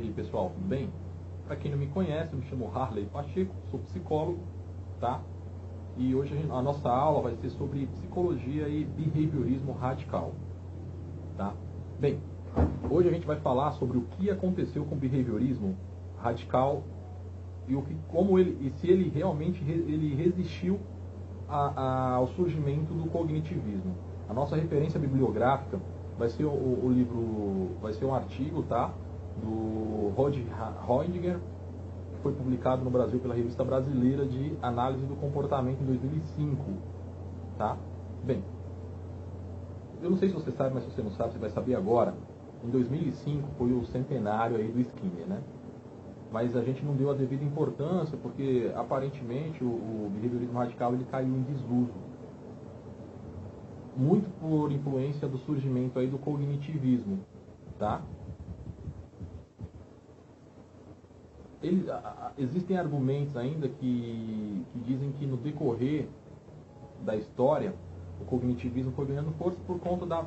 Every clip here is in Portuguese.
E aí, pessoal, tudo bem? Para quem não me conhece, eu me chamo Harley Pacheco, sou psicólogo, tá? E hoje a nossa aula vai ser sobre psicologia e behaviorismo radical, tá? Bem, hoje a gente vai falar sobre o que aconteceu com o behaviorismo radical e se ele realmente resistiu ao surgimento do cognitivismo. A nossa referência bibliográfica vai ser o livro, vai ser um artigo, tá? Do Rod Roediger, que foi publicado no Brasil pela Revista Brasileira de Análise do Comportamento em 2005, tá? Bem, eu não sei se você sabe, mas se você não sabe, você vai saber agora. Em 2005 foi o centenário aí do Skinner, né? Mas a gente não deu a devida importância porque aparentemente o behaviorismo radical ele caiu em desuso. Muito por influência do surgimento aí do cognitivismo, tá? Existem argumentos ainda que dizem que no decorrer da história o cognitivismo foi ganhando força por conta da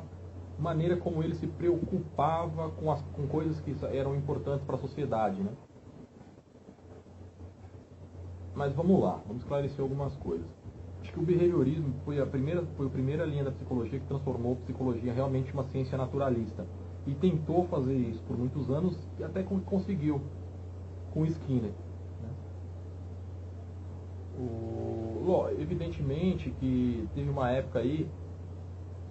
maneira como ele se preocupava com coisas que eram importantes para a sociedade, né? Mas vamos lá, vamos esclarecer algumas coisas. Acho que o behaviorismo foi a primeira linha da psicologia que transformou a psicologia realmente em uma ciência naturalista. E tentou fazer isso por muitos anos e até conseguiu, com Skinner. Né? Evidentemente que teve uma época aí,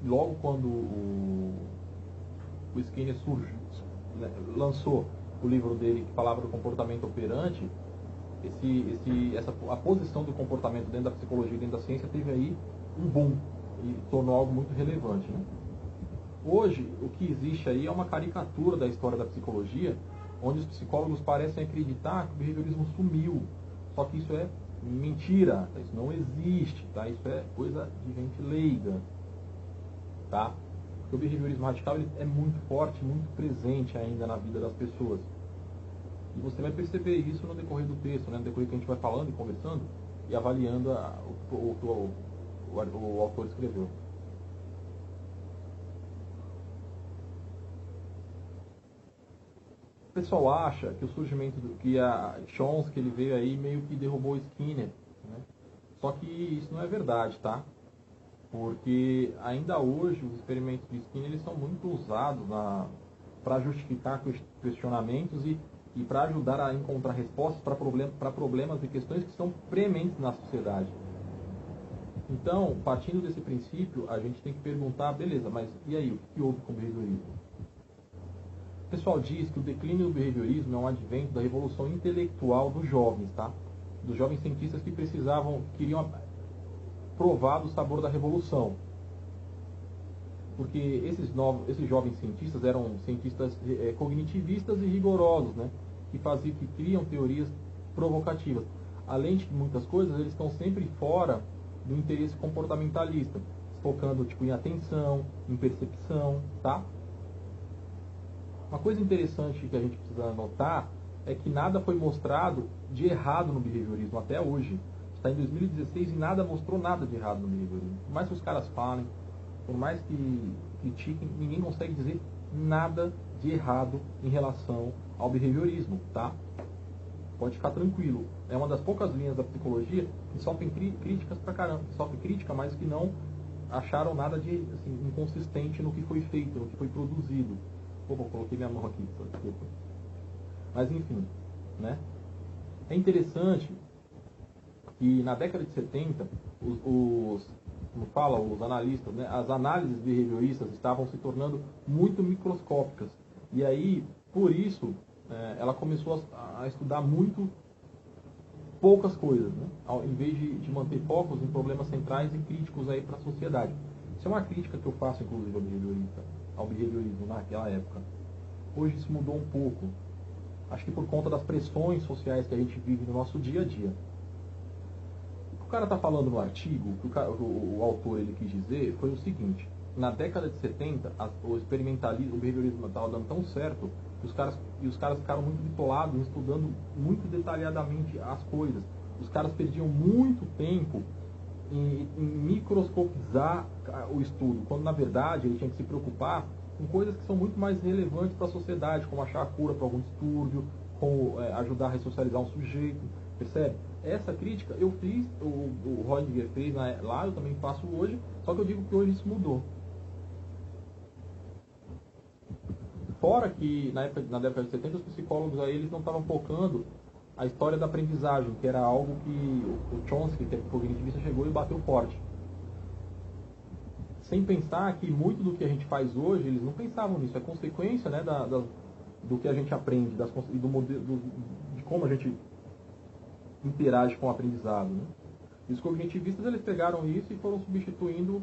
logo quando o Skinner lançou o livro dele que falava do comportamento operante, a posição do comportamento dentro da psicologia e dentro da ciência teve aí um boom e tornou algo muito relevante. Né? Hoje, o que existe aí é uma caricatura da história da psicologia, onde os psicólogos parecem acreditar que o behaviorismo sumiu. Só que isso é mentira, tá? Isso não existe, tá? Isso é coisa de gente leiga. Tá? Porque o behaviorismo radical ele é muito forte, muito presente ainda na vida das pessoas. E você vai perceber isso no decorrer do texto, né? No decorrer que a gente vai falando e conversando e avaliando o que o autor escreveu. O pessoal acha que o surgimento que a Chomsky ele veio aí meio que derrubou Skinner, né? Só que isso não é verdade, tá? Porque ainda hoje os experimentos de Skinner eles são muito usados para justificar questionamentos e para ajudar a encontrar respostas para problemas e questões que são prementes na sociedade. Então, partindo desse princípio, a gente tem que perguntar, beleza, mas e aí, o que houve com o behaviorismo? O pessoal diz que o declínio do behaviorismo é um advento da revolução intelectual dos jovens, tá? Dos jovens cientistas que queriam provar do sabor da revolução. Porque esses jovens cientistas eram cientistas cognitivistas e rigorosos, né? Que criam teorias provocativas. Além de que muitas coisas, eles estão sempre fora do interesse comportamentalista, focando em atenção, em percepção, tá? Uma coisa interessante que a gente precisa notar é que nada foi mostrado de errado no behaviorismo até hoje. Está em 2016 e nada mostrou nada de errado no behaviorismo. Por mais que os caras falem, por mais que critiquem, ninguém consegue dizer nada de errado em relação ao behaviorismo, tá? Pode ficar tranquilo. É uma das poucas linhas da psicologia que sofrem críticas pra caramba, que sofrem crítica, mas que não acharam nada de inconsistente no que foi feito, no que foi produzido. Opa, coloquei minha mão aqui, desculpa. Mas enfim, né? É interessante que na década de 70, os analistas, né, as análises behavioristas estavam se tornando muito microscópicas. E aí, por isso, ela começou a estudar muito poucas coisas, né, em vez de manter focos em problemas centrais e críticos aí para a sociedade. Isso é uma crítica que eu faço, inclusive, ao behaviorismo naquela época. Hoje isso mudou um pouco. Acho que por conta das pressões sociais que a gente vive no nosso dia a dia. O cara está falando no artigo, o autor ele quis dizer, foi o seguinte: na década de 70, o behaviorismo estava dando tão certo que os caras ficaram muito bitolados, estudando muito detalhadamente as coisas. Os caras perdiam muito tempo em microscopizar o estudo, quando na verdade ele tinha que se preocupar com coisas que são muito mais relevantes para a sociedade, como achar a cura para algum distúrbio, como ajudar a ressocializar um sujeito, percebe? Essa crítica eu fiz, o Heidegger fez lá, eu também faço hoje, só que eu digo que hoje isso mudou. Fora que na década de 70 os psicólogos aí, eles não estavam focando a história da aprendizagem, que era algo que o Chomsky, que é cognitivista, chegou e bateu forte. Sem pensar que muito do que a gente faz hoje, eles não pensavam nisso, é consequência, né, do que a gente aprende, e do modelo, de como a gente interage com o aprendizado. Né? E os cognitivistas, eles pegaram isso e foram substituindo,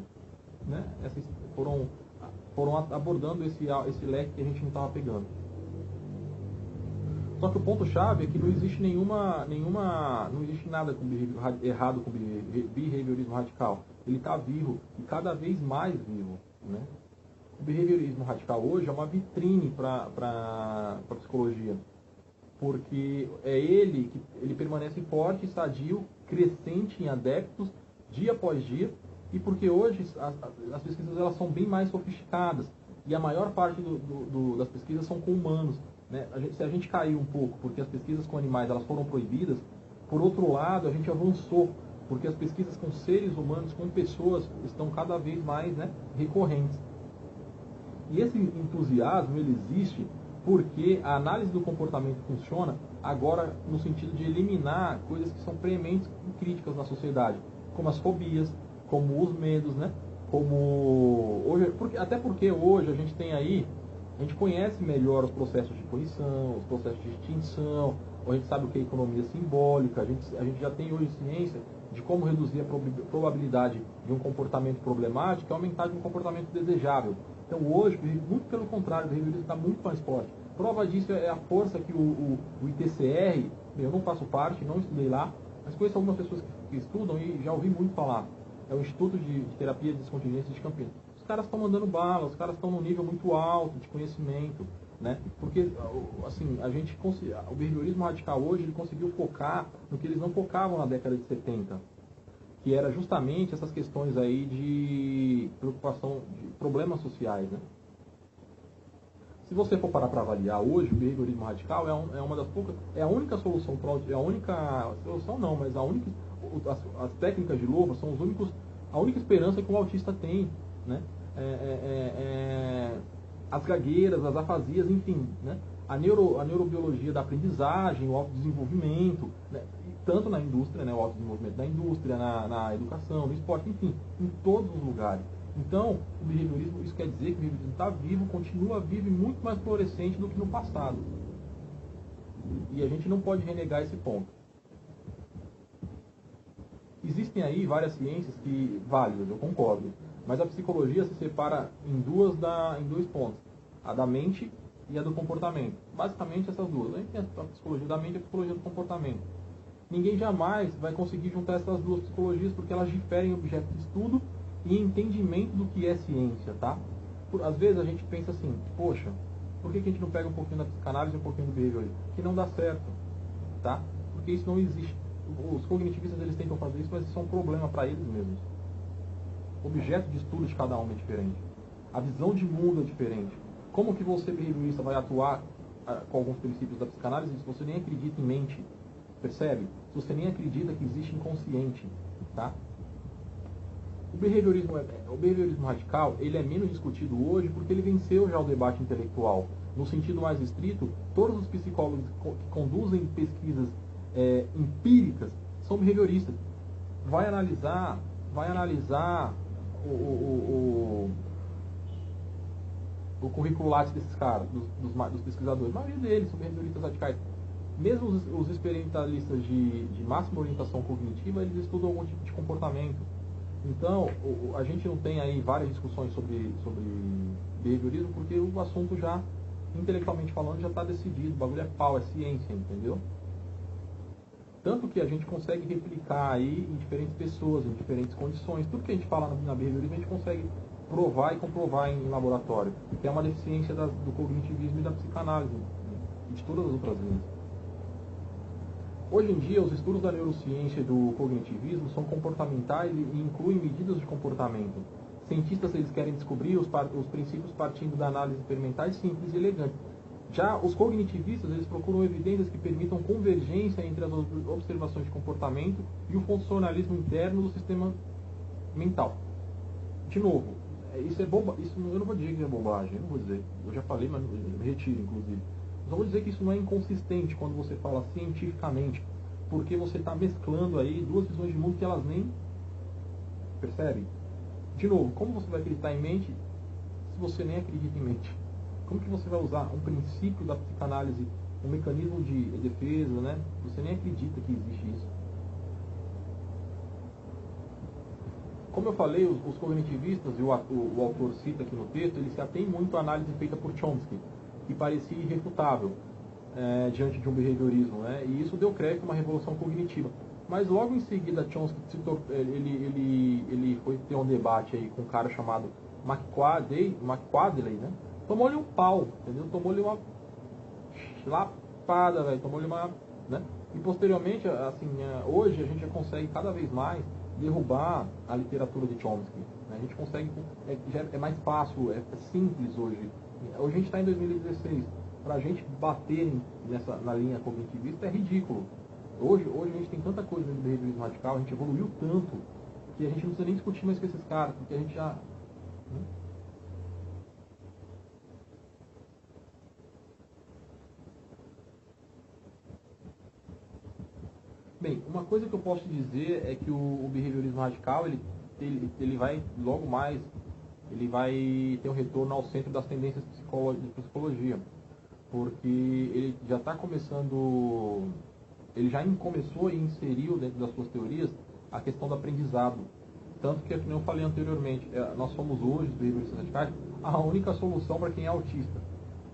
né, foram abordando esse leque que a gente não estava pegando. Só que o ponto-chave é que não existe não existe nada errado com o behaviorismo radical. Ele está vivo e cada vez mais vivo. Né? O behaviorismo radical hoje é uma vitrine para a psicologia, porque é ele permanece forte, sadio, crescente em adeptos, dia após dia, e porque hoje as pesquisas elas são bem mais sofisticadas, e a maior parte das pesquisas são com humanos. Né? Se a gente caiu um pouco, porque as pesquisas com animais elas foram proibidas, por outro lado, a gente avançou, porque as pesquisas com seres humanos, com pessoas, estão cada vez mais, né, recorrentes. E esse entusiasmo, ele existe porque a análise do comportamento funciona agora no sentido de eliminar coisas que são prementes e críticas na sociedade, como as fobias, como os medos, né? Até porque hoje a gente tem aí, a gente conhece melhor os processos de punição, os processos de extinção, a gente sabe o que é economia simbólica, a gente já tem hoje ciência de como reduzir a probabilidade de um comportamento problemático e aumentar de um comportamento desejável. Então hoje, muito pelo contrário, o behaviorismo está muito mais forte. Prova disso é a força que o ITCR, eu não faço parte, não estudei lá, mas conheço algumas pessoas que estudam e já ouvi muito falar. É o Instituto de Terapia de Descontingência de Campinas. Os caras estão mandando bala, os caras estão num nível muito alto de conhecimento, né? Porque, assim, o behaviorismo radical hoje, ele conseguiu focar no que eles não focavam na década de 70, que era justamente essas questões aí de preocupação, de problemas sociais, né? Se você for parar para avaliar hoje, o behaviorismo radical é uma das poucas, é a única solução, as técnicas de Louvre são a única esperança que o autista tem, né? As gagueiras, as afasias, enfim, né? A neurobiologia da aprendizagem, o autodesenvolvimento, né? Tanto na indústria, né? O autodesenvolvimento da indústria, na educação, no esporte, enfim, em todos os lugares. Então, o behaviorismo, isso quer dizer que o behaviorismo está vivo, continua vivo e muito mais florescente do que no passado. E a gente não pode renegar esse ponto. Existem aí várias ciências válidas, eu concordo, mas a psicologia se separa em dois pontos, a da mente e a do comportamento. Basicamente essas duas. A gente tem a psicologia da mente e a psicologia do comportamento. Ninguém jamais vai conseguir juntar essas duas psicologias porque elas diferem em objeto de estudo e entendimento do que é ciência, tá? Às vezes a gente pensa assim, poxa, por que a gente não pega um pouquinho da psicanálise e um pouquinho do behaviorismo? Que não dá certo, tá? Porque isso não existe. Os cognitivistas eles tentam fazer isso, mas isso é um problema para eles mesmos. O objeto de estudo de cada um é diferente. A visão de mundo é diferente. Como que você, behaviorista, vai atuar com alguns princípios da psicanálise se você nem acredita em mente? Percebe? Se você nem acredita que existe inconsciente, tá? O behaviorismo radical, ele é menos discutido hoje porque ele venceu já o debate intelectual. No sentido mais estrito, todos os psicólogos que conduzem pesquisas empíricas são behavioristas. Vai analisar o currículo Lattes desses caras, dos pesquisadores. A maioria deles são behavioristas radicais. Mesmo os experimentalistas de máxima orientação cognitiva, eles estudam algum tipo de comportamento. Então, a gente não tem aí várias discussões sobre behaviorismo, porque o assunto já, intelectualmente falando, já está decidido. O bagulho é pau, é ciência, entendeu? Tanto que a gente consegue replicar aí em diferentes pessoas, em diferentes condições. Tudo que a gente fala na behaviorismo, a gente consegue provar e comprovar em laboratório. Que é uma deficiência do cognitivismo e da psicanálise, e de todas as outras linhas. Hoje em dia, os estudos da neurociência e do cognitivismo são comportamentais e incluem medidas de comportamento. cientistas eles querem descobrir os princípios partindo da análise experimental simples e elegante. Já os cognitivistas eles procuram evidências que permitam convergência entre as observações de comportamento e o funcionalismo interno do sistema mental. De novo, isso é isso eu não vou dizer que é bobagem, eu não vou dizer. Eu já falei, mas eu retiro, inclusive. Só vou dizer que isso não é inconsistente quando você fala cientificamente, porque você está mesclando aí duas visões de mundo que elas nem percebem. De novo, como você vai acreditar em mente se você nem acredita em mente? Como que você vai usar um princípio da psicanálise, um mecanismo de defesa, né? Você nem acredita que existe isso. Como eu falei, os cognitivistas, e o autor cita aqui no texto, eles se atêm muito à análise feita por Chomsky, que parecia irrefutável diante de um behaviorismo, né? E isso deu crédito a uma revolução cognitiva. Mas logo em seguida, Chomsky ele foi ter um debate aí com um cara chamado McQuadley, né? Tomou-lhe um pau, entendeu? Tomou-lhe uma lapada, velho. Tomou-lhe uma, né? E posteriormente, assim, hoje a gente já consegue cada vez mais derrubar a literatura de Chomsky, né? A gente consegue, já é mais fácil, é simples hoje. Hoje a gente está em 2016. Para a gente bater na linha cognitivista é ridículo. Hoje a gente tem tanta coisa no behaviorismo radical, a gente evoluiu tanto, que a gente não precisa nem discutir mais com esses caras, porque a gente já... Né? Bem, uma coisa que eu posso dizer é que o behaviorismo radical, ele vai logo mais, ele vai ter um retorno ao centro das tendências de psicologia, porque ele já está começando, ele já começou e inseriu dentro das suas teorias a questão do aprendizado. Tanto que, como eu falei anteriormente, nós somos hoje, os behavioristas radicais, a única solução para quem é autista.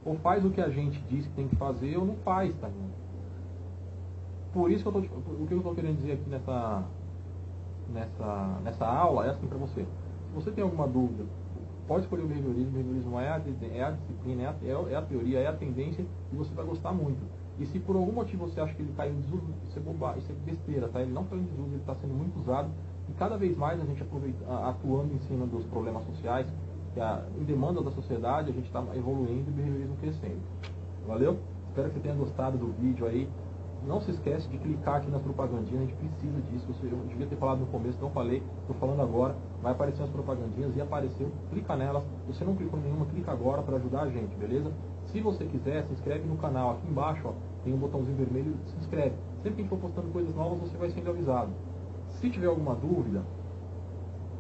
Ou faz o que a gente diz que tem que fazer, ou não faz, tá vendo? Por isso que o que eu estou querendo dizer aqui nessa aula é assim para você. Se você tem alguma dúvida, pode escolher o behaviorismo é a disciplina, é a teoria, é a tendência e você vai gostar muito. E se por algum motivo você acha que ele caiu em desuso, isso é besteira, tá? Ele não caiu em desuso, ele está sendo muito usado e cada vez mais a gente atuando em cima dos problemas sociais, em demanda da sociedade, a gente está evoluindo e o behaviorismo crescendo. Valeu? Espero que você tenha gostado do vídeo aí. Não se esquece de clicar aqui nas propagandinhas, a gente precisa disso. Eu devia ter falado no começo, não falei, estou falando agora. Vai aparecer as propagandinhas e apareceu, clica nelas. Se você não clicou em nenhuma, clica agora para ajudar a gente, beleza? Se você quiser, se inscreve no canal. Aqui embaixo ó, tem um botãozinho vermelho, se inscreve. Sempre que a gente for postando coisas novas, você vai sendo avisado. Se tiver alguma dúvida,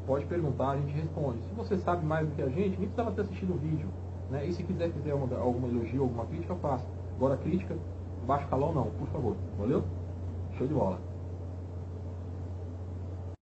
pode perguntar, a gente responde. Se você sabe mais do que a gente, nem precisava ter assistido o vídeo, né? E se quiser fazer alguma elogio, alguma crítica, faça. Agora crítica, baixo calão não, por favor. Valeu? Show de bola.